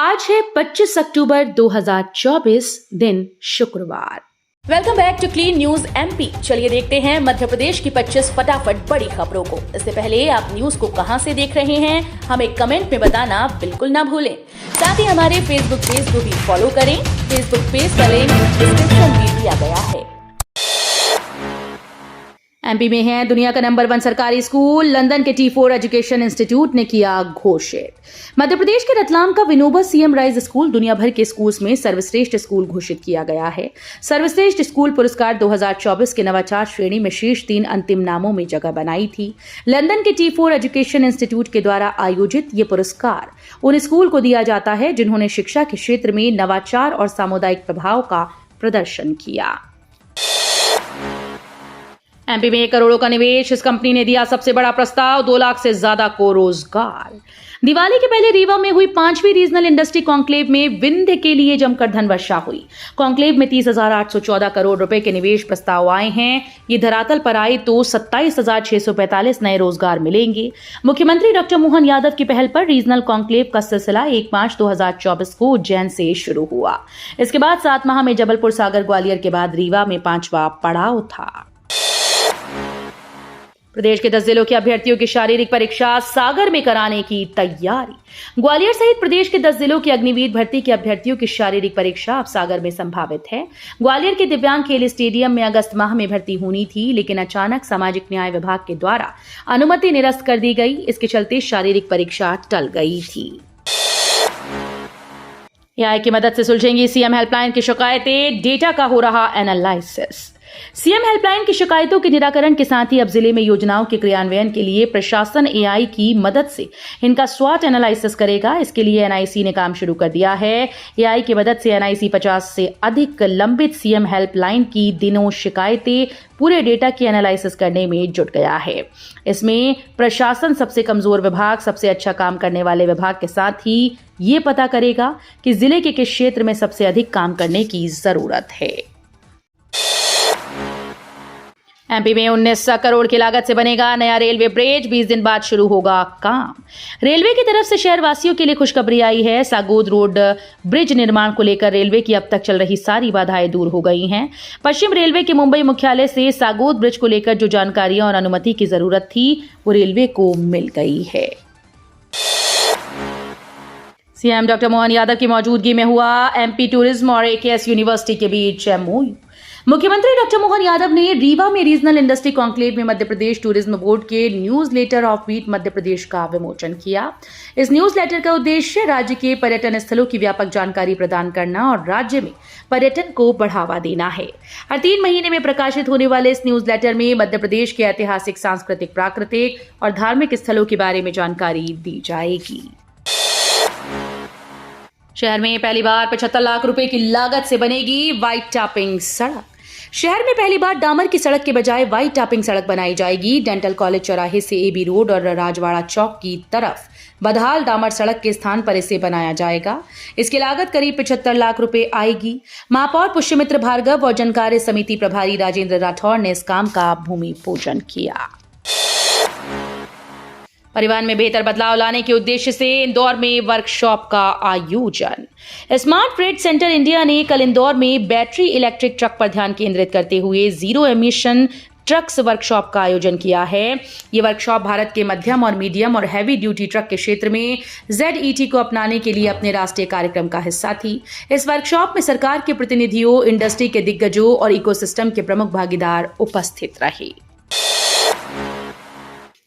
आज है 25 अक्टूबर 2024, दिन शुक्रवार। Welcome back to clean news MP. चलिए देखते हैं मध्य प्रदेश की 25 फटाफट बड़ी खबरों को। इससे पहले आप न्यूज को कहां से देख रहे हैं, हमें कमेंट में बताना बिल्कुल ना भूलें। साथ ही हमारे फेसबुक पेज को भी फॉलो करें। फेसबुक पेज का लिंक डिस्क्रिप्शन में दिया गया है। एमपी में है दुनिया का नंबर 1 सरकारी स्कूल। लंदन के T4 एजुकेशन इंस्टीट्यूट ने किया घोषित। मध्य प्रदेश के रतलाम का विनोबा सीएम राइज स्कूल दुनिया भर के स्कूल्स में सर्वश्रेष्ठ स्कूल घोषित किया गया है। सर्वश्रेष्ठ स्कूल पुरस्कार 2024 के नवाचार श्रेणी में शीर्ष 3 अंतिम नामों में जगह बनाई थी। लंदन के T4 एजुकेशन इंस्टीट्यूट के द्वारा आयोजित ये पुरस्कार उन स्कूल को दिया जाता है जिन्होंने शिक्षा के क्षेत्र में नवाचार और सामुदायिक प्रभाव का प्रदर्शन किया। एमपी में करोड़ों का निवेश, इस कंपनी ने दिया सबसे बड़ा प्रस्ताव। 2 लाख से ज्यादा को रोजगार। दिवाली के पहले रीवा में हुई 5वीं रीजनल इंडस्ट्री कॉन्क्लेव में विंध्य के लिए जमकर धन वर्षा हुई। कॉन्क्लेव में 30,814 करोड़ रुपए के निवेश प्रस्ताव आए हैं। ये धरातल पर आए तो 27,645 नए रोजगार मिलेंगे। मुख्यमंत्री डॉक्टर मोहन यादव की पहल पर रीजनल कॉन्क्लेव का सिलसिला 1 मार्च 2024 को उज्जैन से शुरू हुआ। इसके बाद 7 माह में जबलपुर, सागर, ग्वालियर के बाद रीवा में 5वां पड़ाव था। प्रदेश के 10 जिलों के अभ्यर्थियों की शारीरिक परीक्षा सागर में कराने की तैयारी। ग्वालियर सहित प्रदेश के 10 जिलों के अग्निवीर भर्ती के अभ्यर्थियों की शारीरिक परीक्षा अब सागर में संभावित है। ग्वालियर के दिव्यांग खेल स्टेडियम में अगस्त माह में भर्ती होनी थी, लेकिन अचानक सामाजिक न्याय विभाग के द्वारा अनुमति निरस्त कर दी गई। इसके चलते शारीरिक परीक्षा टल गई थी। एआई की मदद से सुलझेंगी सीएम हेल्पलाइन की शिकायतें, डेटा का हो रहा एनालिसिस। सीएम हेल्पलाइन की शिकायतों के निराकरण के साथ ही अब जिले में योजनाओं के क्रियान्वयन के लिए प्रशासन एआई की मदद से इनका स्वॉट एनालिसिस करेगा। इसके लिए एनआईसी ने काम शुरू कर दिया है। एआई की मदद से एनआईसी 50 से अधिक लंबित सीएम हेल्पलाइन की दिनों शिकायतें पूरे डेटा की एनालिसिस करने में जुट गया है। इसमें प्रशासन सबसे कमजोर विभाग, सबसे अच्छा काम करने वाले विभाग के साथ ही ये पता करेगा कि जिले के किस क्षेत्र में सबसे अधिक काम करने की जरूरत है। एमपी में 19 करोड़ की लागत से बनेगा नया रेलवे ब्रिज। 20 दिन बाद शुरू होगा काम। रेलवे की तरफ से शहरवासियों के लिए खुशखबरी आई है। सागोद रोड ब्रिज निर्माण को लेकर रेलवे की अब तक चल रही सारी बाधाएं दूर हो गई हैं। पश्चिम रेलवे के मुंबई मुख्यालय से सागोद ब्रिज को लेकर जो जानकारियां और अनुमति की जरूरत थी वो रेलवे को मिल गई है। सीएम डॉक्टर मोहन यादव की मौजूदगी में हुआ एमपी टूरिज्म और एकेएस यूनिवर्सिटी के बीच एमओयू। मुख्यमंत्री डॉक्टर मोहन यादव ने रीवा में रीजनल इंडस्ट्री कॉन्क्लेव में मध्य प्रदेश टूरिज्म बोर्ड के news letter of week Madhya Pradesh का विमोचन किया। इस न्यूज लेटर का उद्देश्य राज्य के पर्यटन स्थलों की व्यापक जानकारी प्रदान करना और राज्य में पर्यटन को बढ़ावा देना है। हर 3 महीने में प्रकाशित होने वाले इस न्यूज लेटर में मध्य प्रदेश के ऐतिहासिक, सांस्कृतिक, प्राकृतिक और धार्मिक स्थलों के बारे में जानकारी दी जाएगी। शहर में पहली बार 75 लाख रुपए की लागत से बनेगी व्हाइट टॉपिंग सड़क। शहर में पहली बार डामर की सड़क के बजाय व्हाइट टॉपिंग सड़क बनाई जाएगी। डेंटल कॉलेज चौराहे से एबी रोड और राजवाड़ा चौक की तरफ बदहाल डामर सड़क के स्थान पर इसे बनाया जाएगा। इसकी लागत करीब 75 लाख रुपए आएगी। महापौर पुष्यमित्र भार्गव और जनकार्य समिति प्रभारी राजेंद्र राठौर ने इस काम का भूमि पूजन किया। परिवहन में बेहतर बदलाव लाने के उद्देश्य से इंदौर में वर्कशॉप का आयोजन। स्मार्ट फ्रेट सेंटर इंडिया ने कल इंदौर में बैटरी इलेक्ट्रिक ट्रक पर ध्यान केंद्रित करते हुए जीरो एमिशन ट्रक्स वर्कशॉप का आयोजन किया है। ये वर्कशॉप भारत के मध्यम और मीडियम और हैवी ड्यूटी ट्रक के क्षेत्र में ZET को अपनाने के लिए अपने राष्ट्रीय कार्यक्रम का हिस्सा थी। इस वर्कशॉप में सरकार के प्रतिनिधियों, इंडस्ट्री के दिग्गजों और इकोसिस्टम के प्रमुख भागीदार उपस्थित रहे।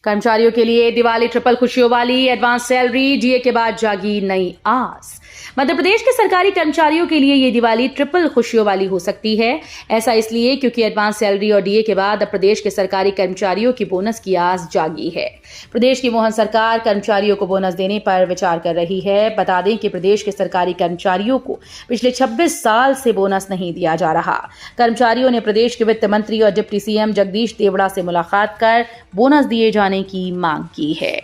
कर्मचारियों के लिए दिवाली ट्रिपल खुशियों वाली एडवांस सैलरी, डीए के बाद जागी नई आस। मध्य प्रदेश के सरकारी कर्मचारियों के लिए ये दिवाली ट्रिपल खुशियों वाली हो सकती है। ऐसा इसलिए क्योंकि एडवांस सैलरी और डीए के बाद अब प्रदेश के सरकारी कर्मचारियों की बोनस की आस जागी है। प्रदेश की मोहन सरकार कर्मचारियों को बोनस देने पर विचार कर रही है। बता दें कि प्रदेश के सरकारी कर्मचारियों को पिछले 26 साल से बोनस नहीं दिया जा रहा। कर्मचारियों ने प्रदेश के वित्त मंत्री और डिप्टी सीएम जगदीश देवड़ा से मुलाकात कर बोनस दिए जाने की मांग की है।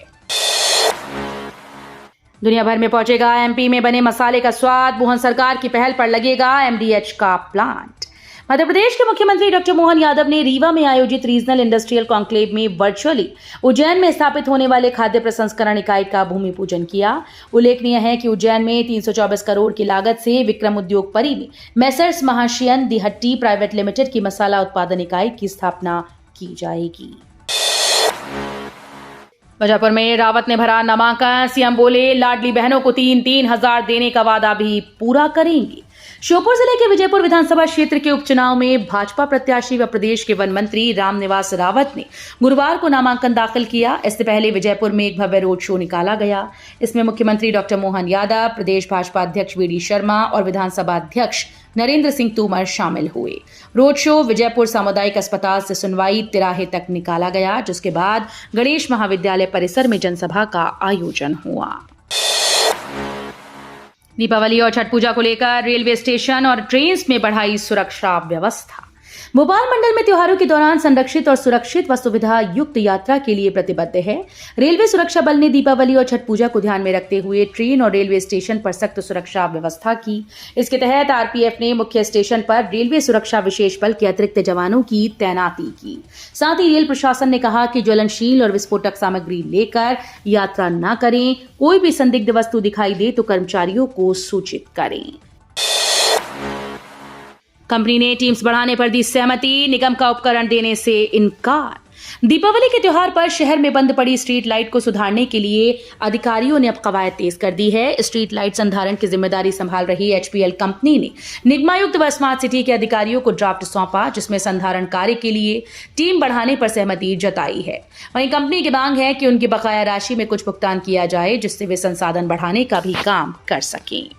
दुनिया भर में पहुंचेगा एमपी में बने मसाले का स्वाद। मोहन सरकार की पहल पर लगेगा एमडीएच का प्लांट। मध्य प्रदेश के मुख्यमंत्री डॉक्टर मोहन यादव ने रीवा में आयोजित रीजनल इंडस्ट्रियल कॉन्क्लेव में वर्चुअली उज्जैन में स्थापित होने वाले खाद्य प्रसंस्करण इकाई का भूमि पूजन किया। उल्लेखनीय है कि उज्जैन में 324 करोड़ की लागत से विक्रम उद्योग परी में मैसर्स महाशयन दी हट्टी प्राइवेट लिमिटेड की मसाला उत्पादन इकाई की स्थापना की जाएगी। बीजापुर में रावत ने भरा नामांकन। सीएम बोले लाडली बहनों को 3-3 हजार देने का वादा भी पूरा करेंगे। श्योपुर जिले के विजयपुर विधानसभा क्षेत्र के उपचुनाव में भाजपा प्रत्याशी व प्रदेश के वन मंत्री रामनिवास रावत ने गुरुवार को नामांकन दाखिल किया। इससे पहले विजयपुर में एक भव्य रोड शो निकाला गया। इसमें मुख्यमंत्री डॉक्टर मोहन यादव, प्रदेश भाजपा अध्यक्ष वी डी शर्मा और विधानसभा अध्यक्ष नरेंद्र सिंह तोमर शामिल हुए। रोड शो विजयपुर सामुदायिक अस्पताल से सुनवाई तिराहे तक निकाला गया, जिसके बाद गणेश महाविद्यालय परिसर में जनसभा का आयोजन हुआ। दीपावली और छठ पूजा को लेकर रेलवे स्टेशन और ट्रेन में बढ़ाई सुरक्षा व्यवस्था। भोपाल मंडल में त्योहारों के दौरान संरक्षित और सुरक्षित व सुविधा युक्त यात्रा के लिए प्रतिबद्ध है। रेलवे सुरक्षा बल ने दीपावली और छठ पूजा को ध्यान में रखते हुए ट्रेन और रेलवे स्टेशन पर सख्त सुरक्षा व्यवस्था की। इसके तहत आरपीएफ ने मुख्य स्टेशन पर रेलवे सुरक्षा विशेष बल के अतिरिक्त जवानों की तैनाती की। साथ ही रेल प्रशासन ने कहा कि ज्वलनशील और विस्फोटक सामग्री लेकर यात्रा न करें। कोई भी संदिग्ध वस्तु दिखाई दे तो कर्मचारियों को सूचित करें। कंपनी ने टीम्स बढ़ाने पर दी सहमति। निगम का उपकरण देने से इनकार। दीपावली के त्योहार पर शहर में बंद पड़ी स्ट्रीट लाइट को सुधारने के लिए अधिकारियों ने अब कवायद तेज कर दी है। स्ट्रीट लाइट संधारण की जिम्मेदारी संभाल रही एचपीएल कंपनी ने निगमायुक्त व स्मार्ट सिटी के अधिकारियों को ड्राफ्ट सौंपा, जिसमें संधारण कार्य के लिए टीम बढ़ाने पर सहमति जताई है। वहीं कंपनी की मांग है कि उनकी बकाया राशि में कुछ भुगतान किया जाए, जिससे वे संसाधन बढ़ाने का भी काम कर सकें।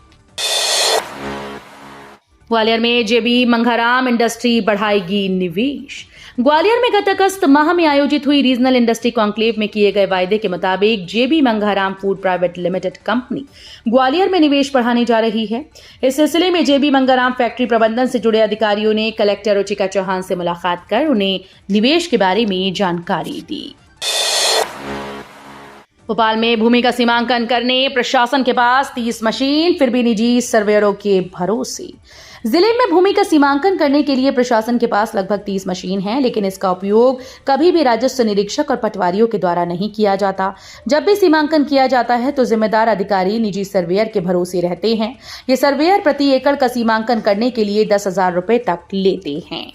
ग्वालियर में जेबी मंगाराम इंडस्ट्री बढ़ाएगी निवेश। ग्वालियर में गत अगस्त माह में आयोजित हुई रीजनल इंडस्ट्री कॉन्क्लेव में किए गए वायदे के मुताबिक JB Mangaram food private limited company Gwalior में निवेश बढ़ाने जा रही है। इस सिलसिले में जेबी मंगाराम फैक्ट्री प्रबंधन से जुड़े अधिकारियों ने कलेक्टर रुचिका चौहान से मुलाकात कर उन्हें निवेश के बारे में जानकारी दी। भोपाल में भूमि का सीमांकन करने प्रशासन के पास 30 मशीन, फिर भी निजी सर्वेयरों के भरोसे। जिले में भूमि का सीमांकन करने के लिए प्रशासन के पास लगभग 30 मशीन हैं, लेकिन इसका उपयोग कभी भी राजस्व निरीक्षक और पटवारियों के द्वारा नहीं किया जाता। जब भी सीमांकन किया जाता है तो जिम्मेदार अधिकारी निजी सर्वेयर के भरोसे रहते हैं। ये सर्वेयर प्रति एकड़ का सीमांकन करने के लिए 10,000 रुपए तक लेते हैं।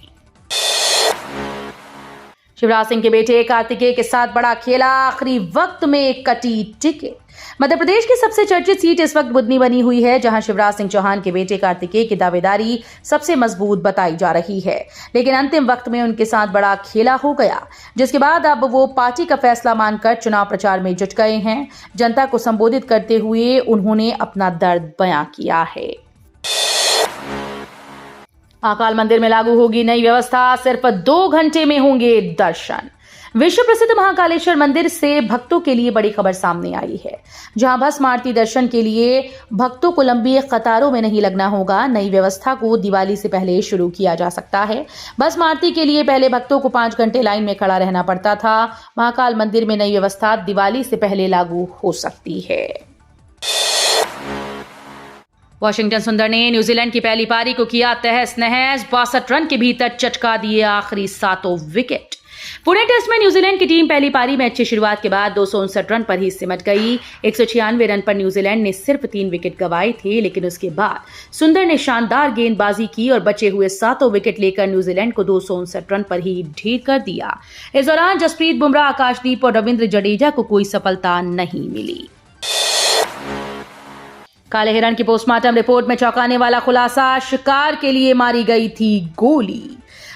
शिवराज सिंह के बेटे कार्तिकेय के साथ बड़ा खेला। आखिरी वक्त में कटी टिकट। मध्य प्रदेश की सबसे चर्चित सीट इस वक्त बुधनी बनी हुई है, जहां शिवराज सिंह चौहान के बेटे कार्तिकेय की दावेदारी सबसे मजबूत बताई जा रही है। लेकिन अंतिम वक्त में उनके साथ बड़ा खेला हो गया, जिसके बाद अब वो पार्टी का फैसला मानकर चुनाव प्रचार में जुट गए हैं। जनता को संबोधित करते हुए उन्होंने अपना दर्द बयां किया है। महाकाल मंदिर में लागू होगी नई व्यवस्था। सिर्फ 2 घंटे में होंगे दर्शन। विश्व प्रसिद्ध महाकालेश्वर मंदिर से भक्तों के लिए बड़ी खबर सामने आई है, जहां भस्म आरती दर्शन के लिए भक्तों को लंबी कतारों में नहीं लगना होगा। नई व्यवस्था को दिवाली से पहले शुरू किया जा सकता है। भस्म आरती के लिए पहले भक्तों को 5 घंटे लाइन में खड़ा रहना पड़ता था। महाकाल मंदिर में नई व्यवस्था दिवाली से पहले लागू हो सकती है। वॉशिंगटन सुंदर ने न्यूजीलैंड की पहली पारी को किया तहस नहस। 62 रन के भीतर चटका दिए आखिरी 7 विकेट। पुणे टेस्ट में न्यूजीलैंड की टीम पहली पारी में अच्छी शुरुआत के बाद 259 रन पर ही सिमट गई। 196 रन पर न्यूजीलैंड ने सिर्फ 3 विकेट गंवाए थे, लेकिन उसके बाद सुंदर ने शानदार गेंदबाजी की और बचे हुए 7 विकेट लेकर न्यूजीलैंड को 259 रन पर ही ढेर कर दिया। इस दौरान जसप्रीत बुमराह, आकाशदीप और रविंद्र जडेजा को कोई सफलता नहीं मिली। काले हिरण की पोस्टमार्टम रिपोर्ट में चौंकाने वाला खुलासा। शिकार के लिए मारी गई थी गोली।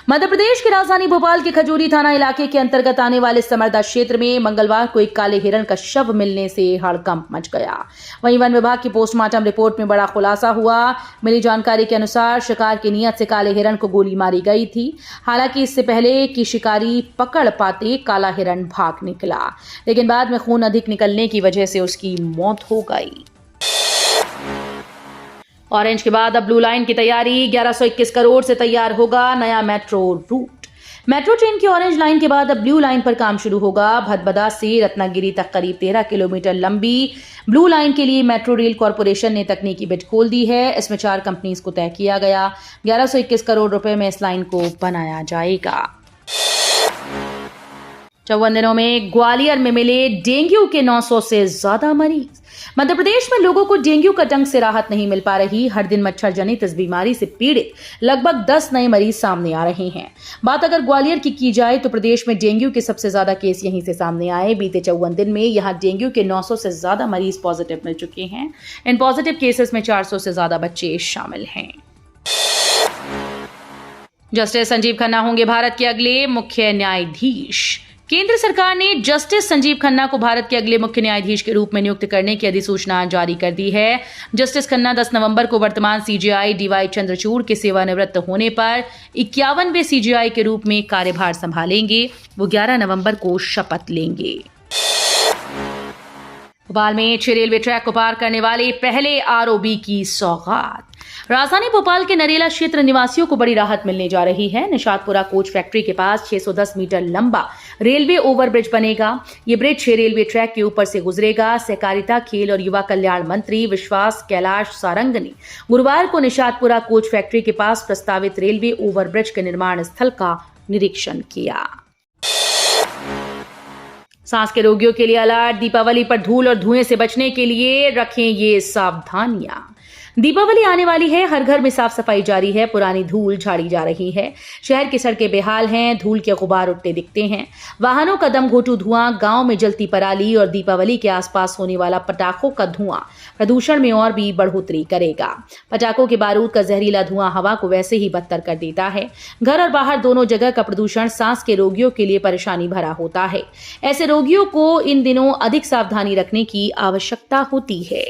मध्य प्रदेश की राजधानी भोपाल के खजूरी थाना इलाके के अंतर्गत आने वाले समरदा क्षेत्र में मंगलवार को एक काले हिरण का शव मिलने से हड़कंप मच गया। वहीं वन विभाग की पोस्टमार्टम रिपोर्ट में बड़ा खुलासा हुआ। मिली जानकारी के अनुसार शिकार की नियत से काले हिरण को गोली मारी गई थी। हालांकि इससे पहले कि शिकारी पकड़ पाते काला हिरण भाग निकला, लेकिन बाद में खून अधिक निकलने की वजह से उसकी मौत हो गई। ऑरेंज के बाद अब ब्लू लाइन की तैयारी। 1121 करोड़ से तैयार होगा नया मेट्रो रूट। मेट्रो ट्रेन की ऑरेंज लाइन के बाद अब ब्लू लाइन पर काम शुरू होगा। भदभदा से रत्नागिरी तक करीब 13 किलोमीटर लंबी ब्लू लाइन के लिए मेट्रो रेल कॉरपोरेशन ने तकनीकी बिड खोल दी है। इसमें 4 कंपनीज को तय किया गया। 1121 करोड़ रुपए में इस लाइन को बनाया जाएगा। 54 दिनों में ग्वालियर में मिले डेंगू के 900 से ज्यादा मरीज। मध्य प्रदेश में लोगों को डेंगू का डंक से राहत नहीं मिल पा रही। हर दिन मच्छर जनित इस बीमारी से पीड़ित लगभग 10 नए मरीज सामने आ रहे हैं। बात अगर ग्वालियर की जाए तो प्रदेश में डेंगू के सबसे ज्यादा केस यहीं से सामने आए। बीते 54 दिन में यहां डेंगू के 900 से ज्यादा मरीज पॉजिटिव मिल चुके हैं। इन पॉजिटिव केसेस में 400 से ज्यादा बच्चे शामिल हैं। जस्टिस संजीव खन्ना होंगे भारत के अगले मुख्य न्यायाधीश। केंद्र सरकार ने जस्टिस संजीव खन्ना को भारत के अगले मुख्य न्यायाधीश के रूप में नियुक्त करने की अधिसूचना जारी कर दी है। जस्टिस खन्ना 10 नवंबर को वर्तमान सीजेआई डीवाई चंद्रचूड़ के सेवानिवृत्त होने पर 51वें सीजेआई के रूप में कार्यभार संभालेंगे। वो 11 नवंबर को शपथ लेंगे। भोपाल में 6 रेलवे ट्रैक को पार करने वाले पहले आरओबी की सौगात। राजधानी भोपाल के नरेला क्षेत्र निवासियों को बड़ी राहत मिलने जा रही है। निशातपुरा कोच फैक्ट्री के पास 610 मीटर लंबा रेलवे ओवरब्रिज बनेगा। ये ब्रिज 6 रेलवे ट्रैक के ऊपर से गुजरेगा। सहकारिता, खेल और युवा कल्याण मंत्री विश्वास कैलाश सारंग ने गुरुवार को निशातपुरा कोच फैक्ट्री के पास प्रस्तावित रेलवे ओवरब्रिज के निर्माण स्थल का निरीक्षण किया। सांस के रोगियों के लिए अलर्ट। दीपावली पर धूल और धुएं से बचने के लिए रखें ये सावधानियां। दीपावली आने वाली है। हर घर में साफ सफाई जारी है। पुरानी धूल झाड़ी जा रही है। शहर की सड़कें बेहाल हैं। धूल के गुबार उठते दिखते हैं। वाहनों का दमघोटू धुआं, गांव में जलती पराली और दीपावली के आसपास होने वाला पटाखों का धुआं प्रदूषण में और भी बढ़ोतरी करेगा। पटाखों के बारूद का जहरीला धुआं हवा को वैसे ही बदतर कर देता है। घर और बाहर दोनों जगह का प्रदूषण सांस के रोगियों के लिए परेशानी भरा होता है। ऐसे रोगियों को इन दिनों अधिक सावधानी रखने की आवश्यकता होती है।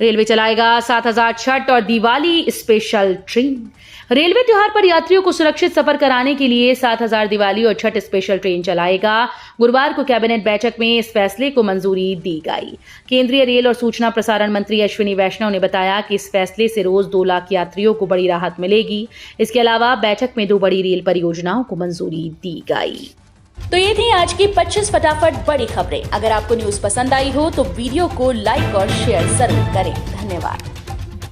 रेलवे चलाएगा 7000 छठ और दिवाली स्पेशल ट्रेन। रेलवे त्योहार पर यात्रियों को सुरक्षित सफर कराने के लिए 7000 दिवाली और छठ स्पेशल ट्रेन चलाएगा। गुरुवार को कैबिनेट बैठक में इस फैसले को मंजूरी दी गई। केंद्रीय रेल और सूचना प्रसारण मंत्री अश्विनी वैष्णव ने बताया कि इस फैसले से रोज 2 लाख यात्रियों को बड़ी राहत मिलेगी। इसके अलावा बैठक में 2 बड़ी रेल परियोजनाओं को मंजूरी दी गई। तो ये थी आज की 25 फटाफट बड़ी खबरें। अगर आपको न्यूज पसंद आई हो तो वीडियो को लाइक और शेयर जरूर करें। धन्यवाद।